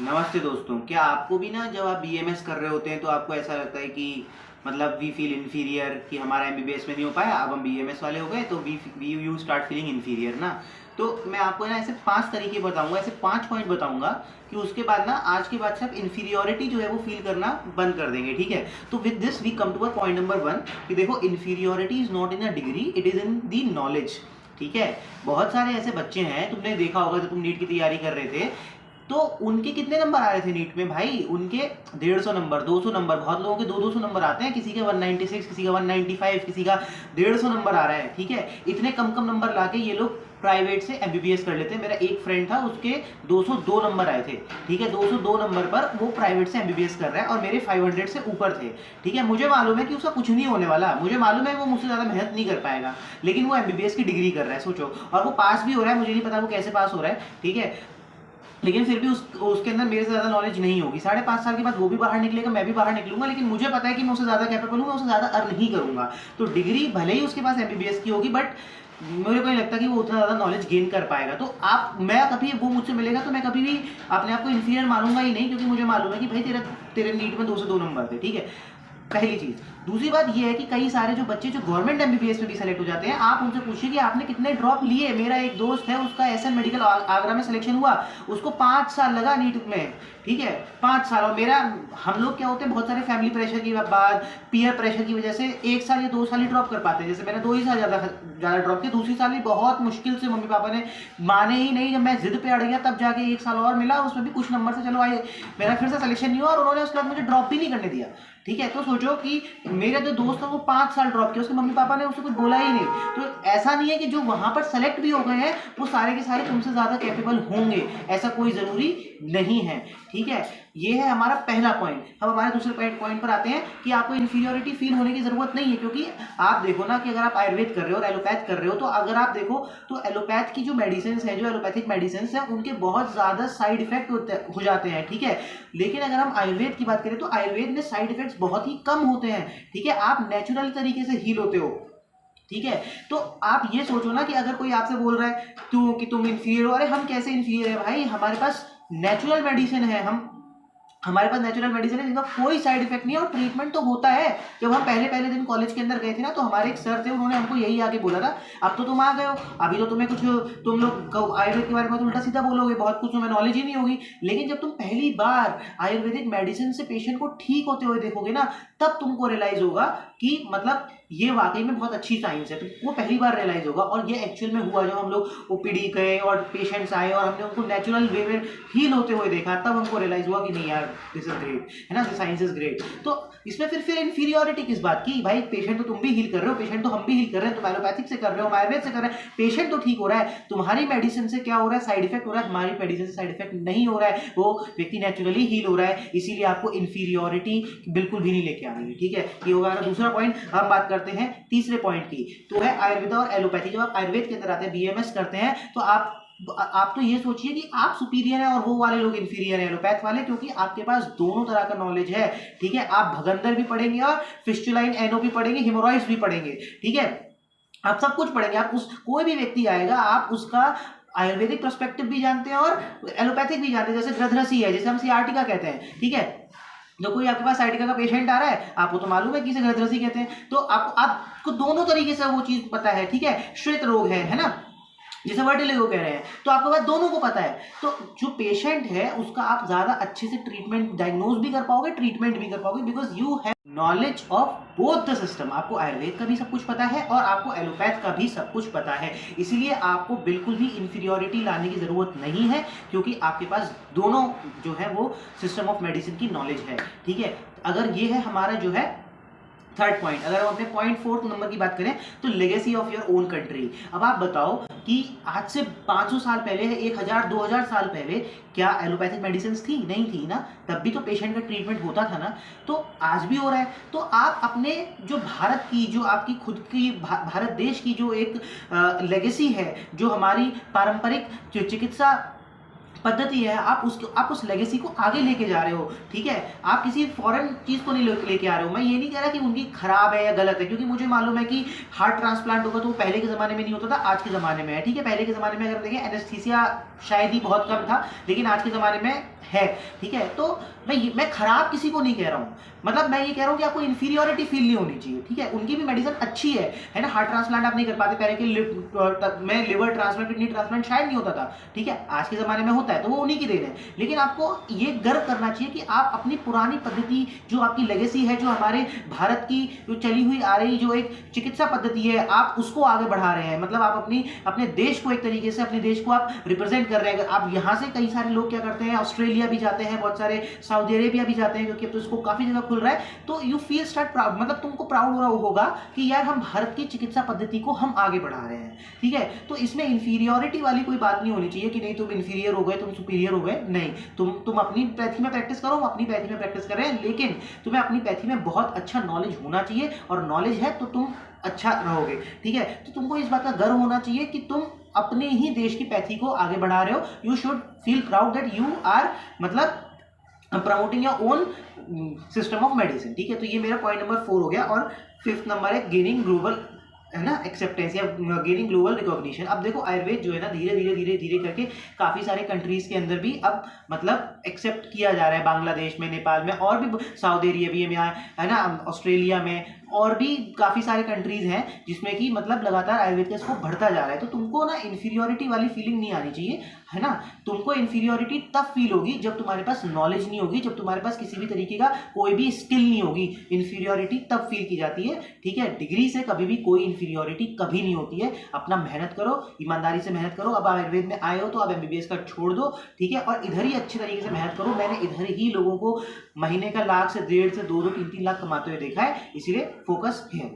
नमस्ते दोस्तों। क्या आपको भी ना जब आप बीएमएस कर रहे होते हैं तो आपको ऐसा लगता है कि मतलब वी फील इन्फीरियर कि हमारा एमबीबीएस में नहीं हो पाया, अब हम बीएमएस वाले हो गए तो we you start feeling inferior ना। तो मैं आपको ना ऐसे 5 तरीके बताऊंगा, ऐसे 5 पॉइंट बताऊंगा कि उसके बाद ना आज के बाद से आप इन्फीरियोरिटी जो है वो फील करना बंद कर देंगे। ठीक है, तो with this we come to a point number 1 कि देखो, inferiority is not in a degree, it is in the knowledge. ठीक है, बहुत सारे ऐसे बच्चे हैं, तुमने देखा होगा जब तुम नीट की तैयारी कर रहे थे तो उनके कितने नंबर आ रहे थे नीट में भाई, उनके 150 नंबर, 200 नंबर, बहुत लोगों के 200 नंबर आते हैं, किसी के 196, किसी का 195, किसी का 150 नंबर आ रहा है। ठीक है, इतने कम कम नंबर लाके ये लोग प्राइवेट से एमबीबीएस कर लेते हैं। मेरा एक फ्रेंड था, उसके 202 नंबर आए थे। ठीक है, 202 नंबर पर वो प्राइवेट से एमबीबीएस कर रहा है और मेरे 500 से ऊपर थे। ठीक है, मुझे मालूम है कि उसका कुछ नहीं होने वाला, मुझे मालूम है वो मुझसे ज़्यादा मेहनत नहीं कर पाएगा, लेकिन वो एमबीबीएस की डिग्री कर रहा है, सोचो, और वो पास भी हो रहा है। मुझे नहीं पता वो कैसे पास हो रहा है। ठीक है, लेकिन फिर भी उसके अंदर मेरे से ज़्यादा नॉलेज नहीं होगी। 5.5 साल के बाद वो भी बाहर निकलेगा, मैं भी बाहर निकलूंगा, लेकिन मुझे पता है कि मैं उससे ज़्यादा कैपेबल हूँ, मैं उससे ज़्यादा अर्न नहीं करूंगा। तो डिग्री भले ही उसके पास एमबीबीएस की होगी, बट मुझे को नहीं लगता कि वो उतना ज़्यादा नॉलेज गेन कर पाएगा। तो मैं कभी वो मुझसे मिलेगा तो मैं कभी भी अपने आप को इन्फीरियर मानूंगा ही नहीं, क्योंकि मुझे मालूम है कि भाई तेरे नीट में 202 नंबर थे। ठीक है, पहली चीज। दूसरी बात यह है कि कई सारे जो बच्चे जो गवर्नमेंट एमबीबीएस में भी सेलेक्ट हो जाते हैं, आप उनसे पूछिए कि आपने कितने ड्रॉप लिए। मेरा एक दोस्त है, उसका एसएन मेडिकल आगरा में सिलेक्शन हुआ, उसको 5 साल लगा नीट में। ठीक है, 5 साल। और मेरा, हम लोग क्या होते हैं, बहुत सारे फैमिली प्रेशर के बाद, पीयर प्रेशर की वजह से 1 साल या 2 साल ही ड्रॉप कर पाते हैं। जैसे मैंने 2 ही साल ज़्यादा ड्रॉप किया, दूसरी साल भी बहुत मुश्किल से मम्मी पापा ने माने ही नहीं। जब मैं जिद पे अड़ गया तब जाके 1 साल और मिला, उसमें भी कुछ नंबर से चलो आए, मेरा फिर से सिलेक्शन नहीं हुआ और उन्होंने उसके बाद मुझे ड्रॉप भी नहीं करने दिया। ठीक है, तो सोचो कि मेरा जो दोस्त था वो 5 साल ड्रॉप किया, उसके मम्मी पापा ने उसे कुछ बोला ही नहीं। तो ऐसा नहीं है कि जो वहां पर सेलेक्ट भी हो गए हैं वो सारे के सारे तुमसे ज्यादा कैपेबल होंगे, ऐसा कोई जरूरी नहीं है। ठीक है, ये है हमारा पहला पॉइंट। अब हमारे दूसरे पॉइंट पर आते हैं कि आपको इन्फीरियोरिटी फील होने की जरूरत नहीं है, क्योंकि आप देखो ना कि अगर आप आयुर्वेद कर रहे हो और एलोपैथ कर रहे हो, तो अगर आप देखो तो एलोपैथ की जो मेडिसिन है, जो एलोपैथिक मेडिसिन है, उनके बहुत ज्यादा साइड इफेक्ट हो जाते हैं। ठीक है, लेकिन अगर हम आयुर्वेद की बात करें तो आयुर्वेद में साइड इफेक्ट्स बहुत ही कम होते हैं। ठीक है, आप नेचुरल तरीके से हील होते हो। ठीक है, तो आप ये सोचो ना कि अगर कोई आपसे बोल रहा है कि तुम इन्फीरियर हो, अरे हम कैसे इन्फीरियर है भाई, हमारे पास नेचुरल मेडिसिन है, हमारे पास नेचुरल मेडिसिन है जिनका कोई साइड इफेक्ट नहीं है, और ट्रीटमेंट तो होता है। जब हम पहले दिन कॉलेज के अंदर गए थे ना, तो हमारे एक सर थे, उन्होंने हमको यही आके बोला था, अब तो तुम आ गए हो, अभी तो तुम्हें कुछ, तुम लोग आयुर्वेद के बारे में तो उल्टा सीधा बोलोगे, बहुत कुछ तुम्हें नॉलेज ही नहीं होगी। लेकिन जब तुम पहली बार आयुर्वेदिक मेडिसिन से पेशेंट को ठीक होते हुए देखोगे ना, तब तुमको रियलाइज होगा कि मतलब ये वाकई में बहुत अच्छी साइंस है। तो वो पहली बार रियलाइज होगा, और ये एक्चुअल में हुआ। जब हम लोग ओपीडी गए और पेशेंट्स आए और हमने उनको नेचुरल वे में हील होते हुए देखा, तब हमको रियलाइज हुआ कि नहीं यार, दिस इज ग्रेट, है ना, साइंस इज ग्रेट। तो इसमें फिर इन्फीरियोरिटी किस बात की भाई? पेशेंट तो तुम भी हील कर रहे हो, पेशेंट तो हम भी हील कर रहे हैं, तुम एलोपैथिक से कर रहे हो, आयुर्वेद से कर रहे हैं, पेशेंट तो ठीक हो रहा है। तुम्हारी मेडिसिन से क्या हो रहा है? साइड इफेक्ट हो रहा है। हमारी मेडिसिन से साइड इफेक्ट नहीं हो रहा है, वो व्यक्ति नेचुरली हील हो रहा है, इसीलिए आपको इन्फीरियोरिटी बिल्कुल भी नहीं लेके आ रही है। ठीक है, ये होगा दूसरा पॉइंट। हम बात करते हैं तीसरे पॉइंट की, तो है आयुर्वेद और एलोपैथी। जब आप आयुर्वेद के अंदर आते हैं, बीएमएस करते हैं, तो आप तो ये सोचिए कि आप सुपीरियर हैं और वो वाले लोग इंफीरियर हैं, एलोपैथ वाले, क्योंकि आपके पास दोनों तरह का नॉलेज है। ठीक है, आप भगंदर भी पढ़ेंगे और फिस्टुलाइन एनो भी पढ़ेंगे, हिमोरॉइड्स भी पढ़ेंगे। ठीक है, आप सब कुछ पढ़ेंगे। आप कोई भी व्यक्ति आएगा, आप उसका आयुर्वेदिक पर्सपेक्टिव भी जानते हैं और एलोपैथिक भी जानते हैं। जैसे ग्रंथरसी है, जैसे हम सियाटिका कहते हैं। ठीक है, जो कोई आपके पास साइटिका का पेशेंट आ रहा है, आपको तो मालूम है कि इसे ग्रंथरसी कहते हैं, तो आपको दोनों तरीके से वो चीज पता है। ठीक है, श्वेत रोग है ना, जिसे वर्टिलिगो कह रहे हैं, तो आपके पास दोनों को पता है। तो जो पेशेंट है उसका आप ज्यादा अच्छे से ट्रीटमेंट डायग्नोज भी कर पाओगे, ट्रीटमेंट भी कर पाओगे, because you have knowledge of both the system. आपको आयुर्वेद का भी सब कुछ पता है और आपको एलोपैथ का भी सब कुछ पता है, इसीलिए आपको बिल्कुल भी इंफीरियोरिटी लाने की जरूरत नहीं है, क्योंकि आपके पास दोनों जो है वो सिस्टम ऑफ मेडिसिन की नॉलेज है। ठीक है, अगर ये है हमारा जो है थर्ड पॉइंट। अगर हम अपने पॉइंट 4 नंबर की बात करें तो legacy of your own country. अब आप बताओ कि आज से 500 साल पहले, 1000-2000 साल पहले क्या एलोपैथिक मेडिसिन थी? नहीं थी ना, तब भी तो पेशेंट का ट्रीटमेंट होता था ना, तो आज भी हो रहा है। तो आप अपने जो भारत की, जो आपकी खुद की भारत देश की जो एक लेगेसी है, जो हमारी पारंपरिक जो चिकित्सा पद्धति है, आप उस लेगेसी को आगे लेके जा रहे हो। ठीक है, आप किसी फॉरेन चीज को नहीं लेके आ रहे हो। मैं ये नहीं कह रहा कि उनकी खराब है या गलत है, क्योंकि मुझे मालूम है कि हार्ट ट्रांसप्लांट होगा तो वो पहले के जमाने में नहीं होता था, आज के जमाने में है। ठीक है, पहले के जमाने में अगर देखें एनेस्थीसिया शायद ही बहुत कम था, लेकिन आज के जमाने में है, ठीक है। तो मैं खराब किसी को नहीं कह रहा हूँ, मतलब मैं ये कह रहा हूँ कि आपको इन्फीरियोरिटी फील नहीं होनी चाहिए, ठीक है। उनकी भी मेडिसिन अच्छी है ना। हार्ट ट्रांसप्लांट आप नहीं कर पाते, पहले के में लिवर ट्रांसप्लांट, किडनी ट्रांसप्लांट शायद नहीं होता था, ठीक है। आज के ज़माने में होता है, तो वो उन्हीं की देन है। लेकिन आपको ये गर्व करना चाहिए कि आप अपनी पुरानी पद्धति, जो आपकी लेगेसी है, जो हमारे भारत की जो चली हुई आ रही जो एक चिकित्सा पद्धति है, आप उसको आगे बढ़ा रहे हैं। मतलब आप अपने देश को एक तरीके से, अपने देश को आप रिप्रेजेंट कर रहे हैं। आप यहाँ से कई सारे लोग क्या करते हैं, ऑस्ट्रेलिया भी जाते हैं, बहुत सारे सऊदी अरेबिया भी जाते हैं, क्योंकि अब तो इसको काफ़ी जगह खुल रहा है। तो यू फील स्टार्ट प्राउड, मतलब तुमको प्राउड हो रहा होगा कि यार हम भारत की चिकित्सा पद्धति को हम आगे बढ़ा रहे हैं, ठीक है। तो इसमें इंफीरियोरिटी वाली कोई बात नहीं होनी चाहिए कि नहीं तुम इंफीरियर हो गए, तुम सुपीरियर हो गए, नहीं। तुम अपनी पैथी में प्रैक्टिस करो, हम अपनी पैथी में प्रैक्टिस कर रहे हैं, लेकिन तुम्हें अपनी पैथी में बहुत अच्छा नॉलेज होना चाहिए, और नॉलेज है तो तुम अच्छा रहोगे, ठीक है। तो तुमको इस बात का गर्व होना चाहिए कि तुम अपने ही देश की पैथी को आगे बढ़ा रहे हो। You should feel proud that you are, मतलब promoting your own system of medicine, ठीक है। तो ये मेरा पॉइंट नंबर 4 हो गया। और 5th नंबर है गेनिंग ग्लोबल, है ना, एक्सेप्टेंस या गेनिंग ग्लोबल रिकॉग्निशन। अब देखो आयुर्वेद जो है ना, धीरे धीरे करके काफ़ी सारे कंट्रीज के अंदर भी अब मतलब एक्सेप्ट किया जा रहा है। बांग्लादेश में, नेपाल में, और भी सऊदी अरेबिया में, है ना, ऑस्ट्रेलिया में, और भी काफ़ी सारे कंट्रीज हैं जिसमें कि मतलब लगातार आयुर्वेद का स्कोप बढ़ता जा रहा है। तो तुमको ना इन्फीरियोरिटी वाली फीलिंग नहीं आनी चाहिए, है ना। तुमको इन्फीरियोरिटी तब फील होगी जब तुम्हारे पास नॉलेज नहीं होगी, जब तुम्हारे पास किसी भी तरीके का कोई भी स्किल नहीं होगी। इन्फीरियोरिटी तब फील की जाती है, ठीक है। डिग्री से कभी भी कोई इन्फीरियोरिटी कभी नहीं होती है। अपना मेहनत करो, ईमानदारी से मेहनत करो। अब आयुर्वेद में आए हो तो अब MBBS का छोड़ दो, ठीक है, और इधर ही अच्छे तरीके से मेहनत करो। मैंने इधर ही लोगों को महीने का 1 लाख से 1.5 से 2-2, 3-3 लाख कमाते हुए देखा है, इसीलिए फोकस है।